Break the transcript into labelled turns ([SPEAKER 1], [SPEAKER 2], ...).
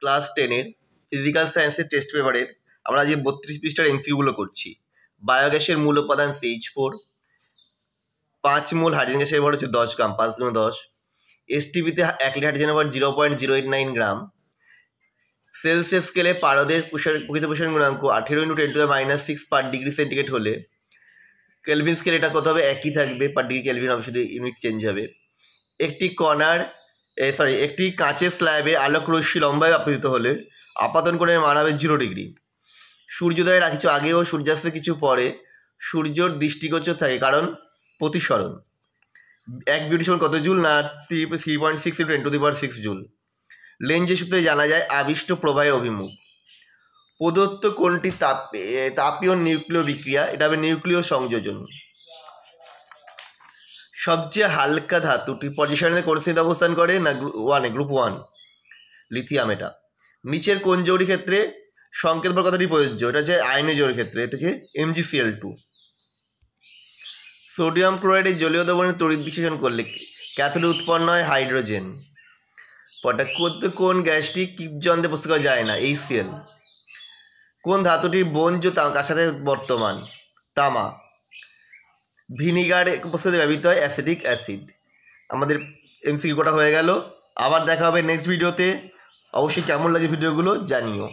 [SPEAKER 1] Class 10-এর physical সায়েন্সের test পেপারের আমরা আজকে 32 পৃষ্ঠার এমসিকিউগুলো করছি। বায়োগ্যাসের মূল উপাদান CH4, 5 মোল হাইড্রোজেন গ্যাসের ভর হচ্ছে 10 গ্রাম, 5 × 10। এসটিপিতে 1 লিটার হাইড্রোজেনের ভর 0.089 গ্রাম। সেলসিয়াস স্কেলে পারদের প্রকৃত প্রসারণ গুণাঙ্ক 18 × 10⁻6 পার ডিগ্রি সেন্টিগ্রেড হলে কেলভিন স্কেল এটা কত হবে? একই থাকবে, পার ডিগ্রি কেলভিন হবে, শুধু ইউনিট চেঞ্জ হবে। একটি কাঁচের স্ল্যাবে আলোক রশ্মি লম্বায় আপতিত হলে আপাতন কোণের মান হবে 0 ডিগ্রি। সূর্যোদয়ের কিছু আগে ও সূর্যাস্তের কিছু পরে সূর্যর দৃষ্টিগোচর থাকে, কারণ প্রতিসরণ। 1 বিউটি সমান কত জুল? না 3.6 × 10⁶ জুল। লেঞ্জের সূত্রে জানা যায় আবিষ্ট প্রবাহের অভিমুখ। প্রদত্ত কোনটি তাপীয় নিউক্লিয় বিক্রিয়া? এটা হবে নিউক্লিয় সংযোজন। সবচেয়ে হালকা ধাতুটি পজিশনে কোন শ্রেণীতে অবস্থান করে? না গ্রুপ 1 লিথিয়াম। এটা নিচের কোন যৌগের ক্ষেত্রে সংকেত বল কথাটি প্রযোজ্য? এটা হচ্ছে আয়নীয় যৌগের ক্ষেত্রে, এটা হচ্ছে MgCl2। সোডিয়াম ক্লোরাইডের জলীয় দ্রবণে তড়িৎ বিশ্লেষণ করলে ক্যাথোডে উৎপন্ন হয় হাইড্রোজেন। কোন গ্যাসটি কিপযন্ত্রে প্রস্তুত করা যায় না? HCl। কোন ধাতুটির বঞ্জ কার সাথে বর্তমান? তামা। ভিনিগার প্রস্তুতে ব্যবহৃত হয় অ্যাসিটিক অ্যাসিড। আমাদের এমসিকিউ কটা হয়ে গেল। আবার দেখা হবে নেক্সট ভিডিওতে। অবশ্যই কেমন লাগে ভিডিওগুলো জানিও।